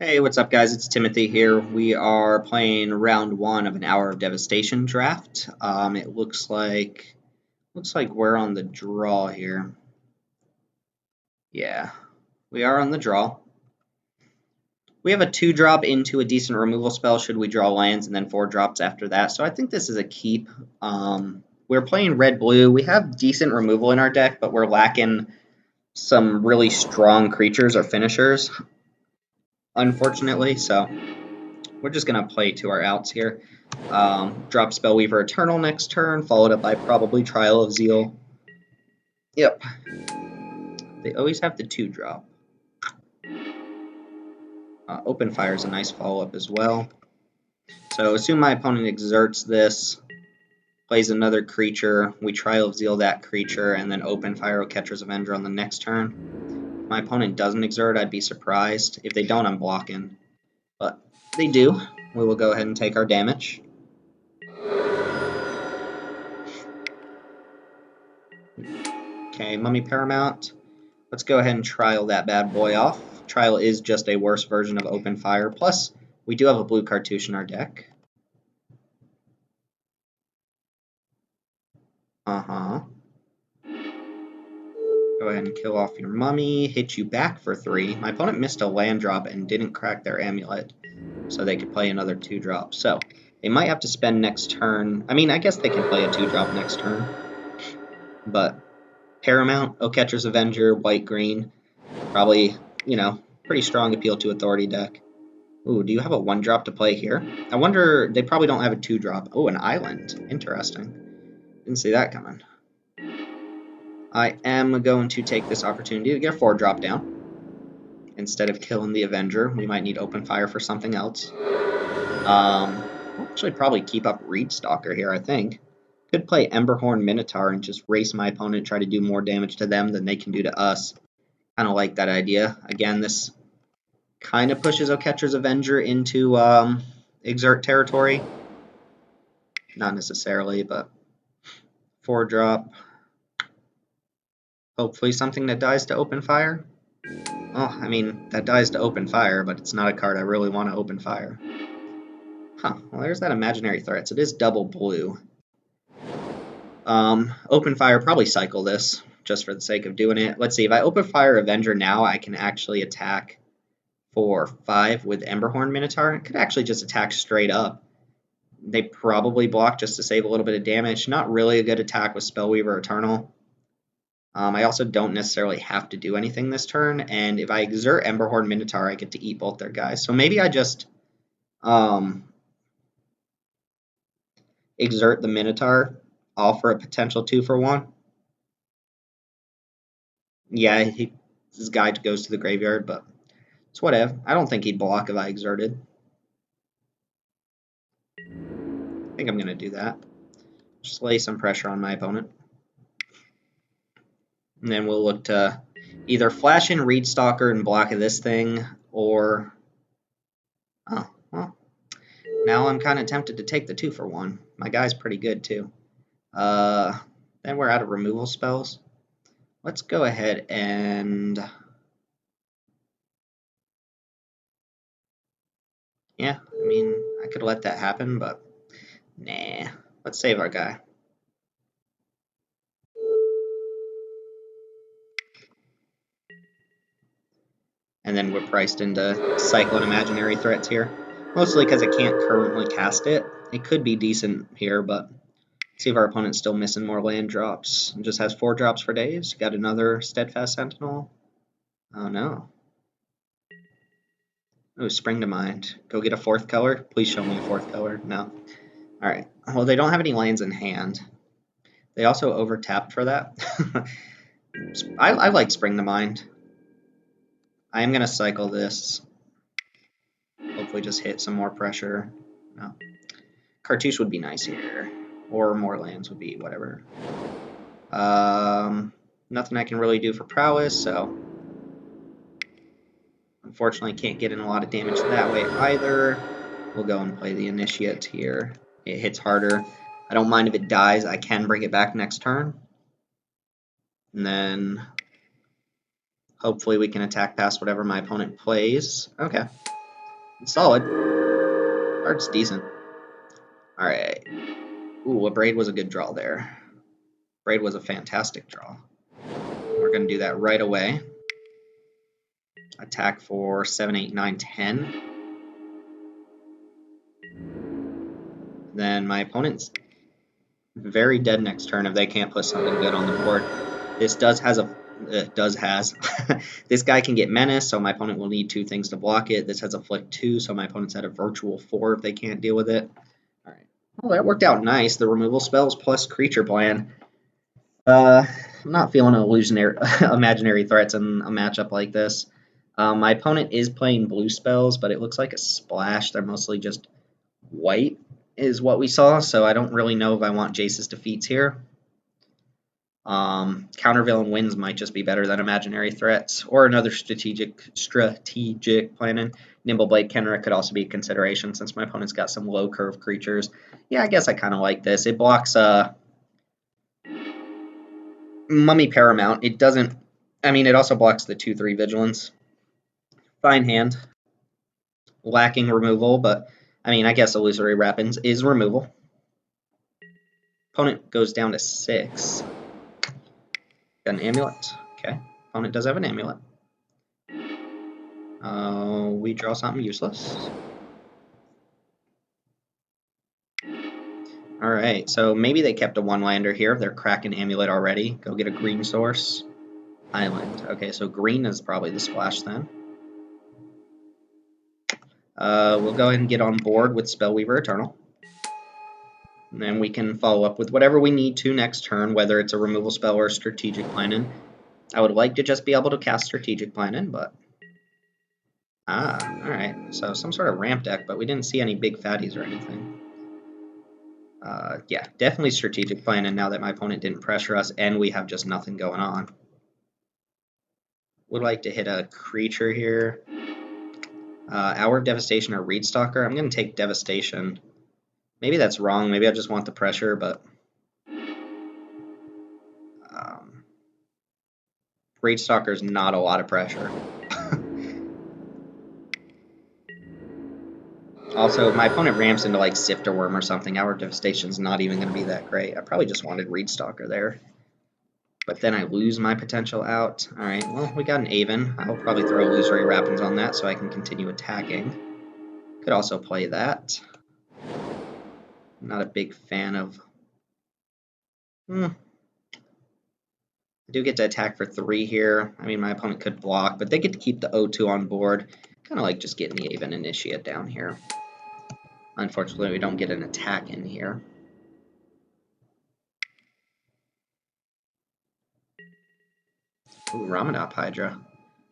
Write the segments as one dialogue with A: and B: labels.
A: Hey, what's up, guys? It's Timothy here. We are playing round one of an hour of Devastation draft. It looks like we're on the draw here. Yeah, we are on the draw. We have a 2-drop into a decent removal spell should we draw lands, and then 4 drops after that. So I think this is a keep. We're playing red-blue. We have decent removal in our deck, but we're lacking some really strong creatures or finishers, unfortunately. So we're just going to play to our outs here. Drop Spellweaver Eternal next turn, followed up by probably Trial of Zeal. Yep. They always have the 2-drop. Open Fire is a nice follow-up as well. So assume my opponent exerts this, plays another creature, we Trial of Zeal that creature, and then Open Fire Catcher's Avenger on the next turn. If my opponent doesn't exert, I'd be surprised. If they don't, I'm blocking. But they do. We will go ahead and take our damage. Okay, Mummy Paramount. Let's go ahead and trial that bad boy off. Trial is just a worse version of Open Fire. Plus, we do have a blue cartouche in our deck. Go ahead and kill off your Mummy. Hit you back for 3. My opponent missed a land drop and didn't crack their Amulet, so they could play another 2-drop. So, they might have to spend next turn. I mean, I guess they can play a 2-drop next turn. But Paramount, Catcher's Avenger, white-green. Probably, pretty strong appeal to Authority deck. Ooh, do you have a 1-drop to play here? I wonder, they probably don't have a 2-drop. Oh, an island. Interesting. Didn't see that coming. I am going to take this opportunity to get a 4-drop down. Instead of killing the Avenger, we might need Open Fire for something else. We'll actually probably keep up Reed Stalker here, I think. Could play Emberhorn Minotaur and just race my opponent, try to do more damage to them than they can do to us. Kind of like that idea. Again, this kind of pushes Catcher's Avenger into exert territory. Not necessarily, but 4-drop. Hopefully something that dies to Open Fire. Oh, I mean, that dies to Open Fire, but it's not a card I really want to Open Fire. Huh, well there's that Imaginary Threats. It is double blue. Open Fire, probably cycle this, just for the sake of doing it. Let's see, if I Open Fire Avenger now, I can actually attack for 5 with Emberhorn Minotaur. It could actually just attack straight up. They probably block just to save a little bit of damage. Not really a good attack with Spellweaver Eternal. I also don't necessarily have to do anything this turn, and if I exert Emberhorn Minotaur, I get to eat both their guys. So maybe I just exert the Minotaur, all for a potential 2-for-1. Yeah, his guy goes to the graveyard, but it's whatever. I don't think he'd block if I exerted. I think I'm going to do that. Just lay some pressure on my opponent. And then we'll look to either flash in Reed Stalker and block this thing, or... Oh, well. Now I'm kind of tempted to take the 2-for-1. My guy's pretty good, too. Then we're out of removal spells. Let's go ahead and... Yeah, I mean, I could let that happen, but... Nah. Let's save our guy. And then we're priced into Cyclone Imaginary Threats here. Mostly because I can't currently cast it. It could be decent here, but see if our opponent's still missing more land drops. It just has 4 drops for days. Got another Steadfast Sentinel. Oh no. Oh, Spring to Mind. Go get a 4th color. Please show me a 4th color. No. Alright. Well, they don't have any lands in hand. They also over-tapped for that. I like Spring to Mind. I am going to cycle this. Hopefully just hit some more pressure. No. Cartouche would be nice here. Or more lands would be whatever. Nothing I can really do for prowess, so... Unfortunately, can't get in a lot of damage that way either. We'll go and play the Initiate here. It hits harder. I don't mind if it dies. I can bring it back next turn. And then... Hopefully we can attack past whatever my opponent plays. Okay. Solid. Card's decent. Alright. Ooh, a Braid was a good draw there. Braid was a fantastic draw. We're going to do that right away. Attack for 7, 8, 9, 10. Then my opponent's very dead next turn if they can't put something good on the board. This has this guy can get menace, so my opponent will need 2 things to block it. This has a flick 2, so my opponent's at a virtual 4 if they can't deal with it. All right. Well, that worked out nice. The removal spells plus creature plan. I'm not feeling illusionary, imaginary threats in a matchup like this. My opponent is playing blue spells, but it looks like a splash. They're mostly just white is what we saw, so I don't really know if I want Jace's defeats here. Countervillain wins might just be better than imaginary threats, or another strategic planning. Nimbleblade Kenrick could also be a consideration since my opponent's got some low curve creatures. Yeah, I guess I kind of like this. It blocks Mummy Paramount. It doesn't. I mean, it also blocks the 2/3 Vigilance. Fine hand. Lacking removal, but I mean, I guess Illusory Rapins is removal. Opponent goes down to 6. Got an amulet. Okay. Opponent does have an amulet. We draw something useless. Alright, so maybe they kept a 1-lander here. They're cracking amulet already. Go get a green source. Island. Okay, so green is probably the splash then. We'll go ahead and get on board with Spellweaver Eternal. And then we can follow up with whatever we need to next turn, whether it's a removal spell or a strategic planning. I would like to just be able to cast strategic planning, but... alright. So some sort of ramp deck, but we didn't see any big fatties or anything. Yeah, definitely strategic planning now that my opponent didn't pressure us and we have just nothing going on. Would like to hit a creature here. Hour of Devastation or Reedstalker. I'm going to take Devastation. Maybe that's wrong. Maybe I just want the pressure, but... Reedstalker is not a lot of pressure. Also, if my opponent ramps into like Sifter Worm or something, Hour of Devastation is not even going to be that great. I probably just wanted Reedstalker there. But then I lose my potential out. Alright, well, we got an Aven. I'll probably throw Illusory Rapins on that so I can continue attacking. Could also play that. I'm not a big fan of... I do get to attack for 3 here. I mean, my opponent could block, but they get to keep the O2 on board. Kind of like just getting the Aven Initiate down here. Unfortunately, we don't get an attack in here. Ooh, Ramanop Hydra.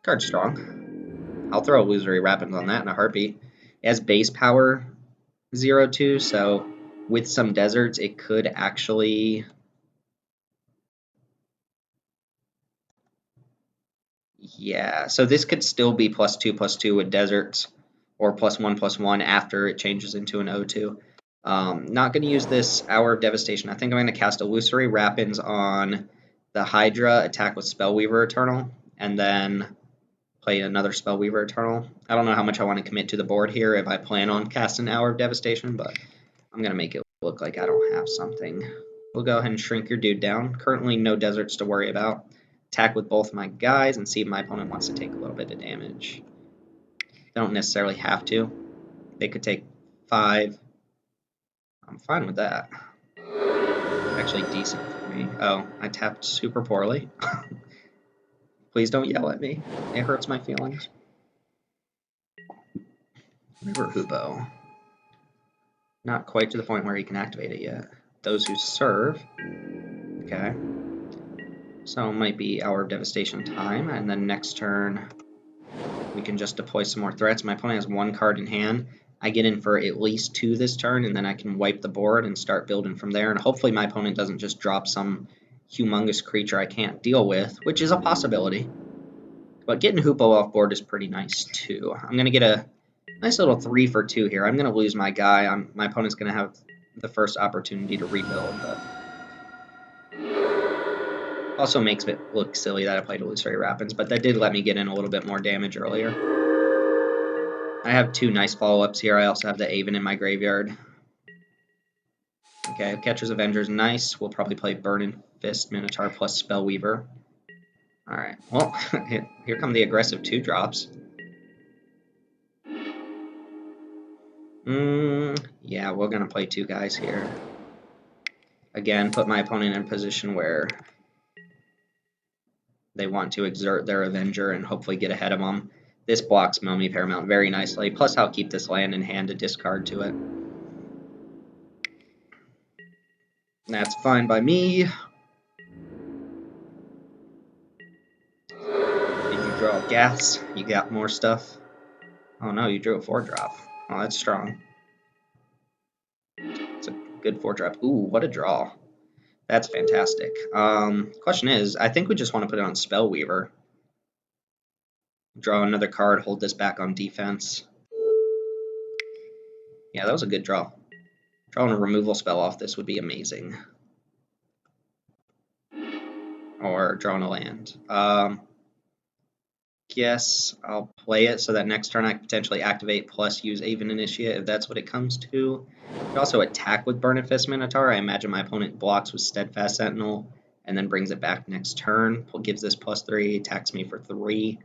A: Card's strong. I'll throw Illusory Rapins on that in a heartbeat. It has base power 0/2, so with some deserts, it could actually... Yeah, so this could still be +2/+2 with deserts, or +1/+1 after it changes into an O2. Not going to use this Hour of Devastation. I think I'm going to cast Illusory Rapins on the Hydra, attack with Spellweaver Eternal, and then play another Spellweaver Eternal. I don't know how much I want to commit to the board here if I plan on casting Hour of Devastation, but I'm going to make it look like I don't have something. We'll go ahead and shrink your dude down. Currently no deserts to worry about. Attack with both my guys and see if my opponent wants to take a little bit of damage. They don't necessarily have to. They could take 5. I'm fine with that. Actually decent for me. Oh, I tapped super poorly. Please don't yell at me. It hurts my feelings. River Hoopoe. Not quite to the point where he can activate it yet. Those who serve. Okay. So it might be Hour of Devastation time, and then next turn we can just deploy some more threats. My opponent has 1 card in hand. I get in for at least 2 this turn, and then I can wipe the board and start building from there. And hopefully my opponent doesn't just drop some humongous creature I can't deal with, which is a possibility. But getting Hoopoe off board is pretty nice too. I'm going to get a nice little 3 for 2 here. I'm going to lose my guy. My opponent's going to have the first opportunity to rebuild, but also makes it look silly that I played Illusory Rapins, but that did let me get in a little bit more damage earlier. I have 2 nice follow-ups here. I also have the Aven in my graveyard. Okay, Catcher's Avenger's nice. We'll probably play Burning Fist, Minotaur plus Spellweaver. Alright, well, here come the aggressive 2-drops. Yeah, we're going to play 2 guys here. Again, put my opponent in a position where they want to exert their Avenger and hopefully get ahead of them. This blocks Mummy Paramount very nicely, plus I'll keep this land in hand to discard to it. That's fine by me. Did you draw gas? You got more stuff? Oh no, you drew a 4-drop. Oh, that's strong. It's a good 4-drop. Ooh, what a draw. That's fantastic. Question is, I think we just want to put it on Spellweaver. Draw another card, hold this back on defense. Yeah, that was a good draw. Drawing a removal spell off this would be amazing. Or drawing a land. Guess I'll play it so that next turn I can potentially activate plus use Aven Initiate if that's what it comes to. Could also attack with Burning Fist Minotaur. I imagine my opponent blocks with Steadfast Sentinel and then brings it back next turn. Gives this +3, attacks me for 3.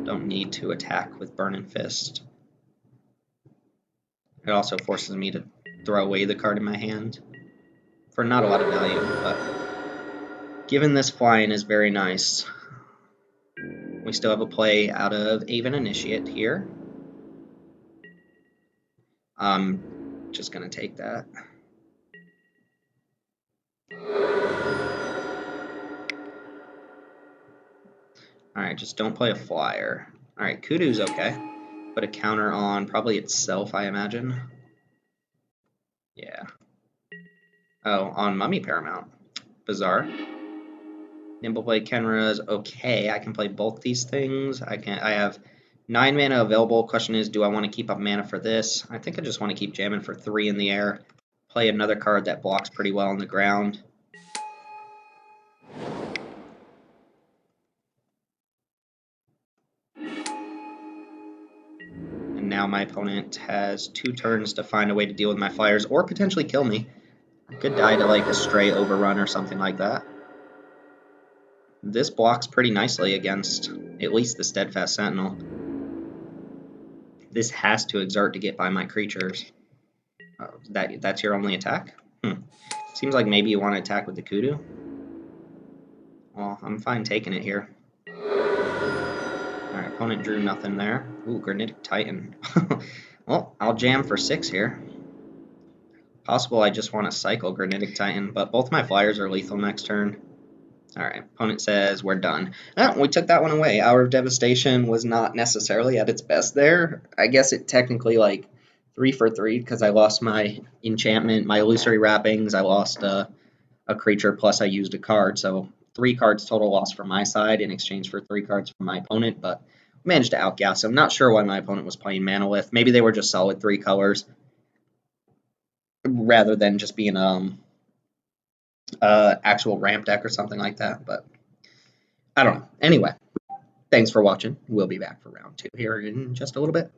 A: Don't need to attack with Burning Fist. It also forces me to throw away the card in my hand for not a lot of value, but given this flying is very nice. We still have a play out of Aven Initiate here. I'm just going to take that. Alright, just don't play a flyer. Alright, Kudu's okay. Put a counter on probably itself, I imagine. Yeah. Oh, on Mummy Paramount. Bizarre. Nimbleblade Kenra is okay. I can play both these things. I have 9 mana available. Question is, do I want to keep up mana for this? I think I just want to keep jamming for 3 in the air. Play another card that blocks pretty well on the ground. And now my opponent has 2 turns to find a way to deal with my flyers or potentially kill me. I could die to like a stray overrun or something like that. This blocks pretty nicely against at least the Steadfast Sentinel. This has to exert to get by my creatures. That's your only attack? Seems like maybe you want to attack with the Kudu. Well, I'm fine taking it here. Alright, opponent drew nothing there. Ooh, Granitic Titan. Well, I'll jam for 6 here. Possible I just want to cycle Granitic Titan, but both my flyers are lethal next turn. Alright, opponent says we're done. Oh, we took that one away. Hour of Devastation was not necessarily at its best there. I guess it technically like 3 for 3 because I lost my enchantment, my illusory wrappings, I lost a creature, plus I used a card. So 3 cards total loss from my side in exchange for 3 cards from my opponent, but managed to outgas him. Not sure why my opponent was playing Manolith. Maybe they were just solid 3 colors rather than just being actual ramp deck or something like that, but I don't know. Anyway, thanks for watching. We'll be back for round 2 here in just a little bit.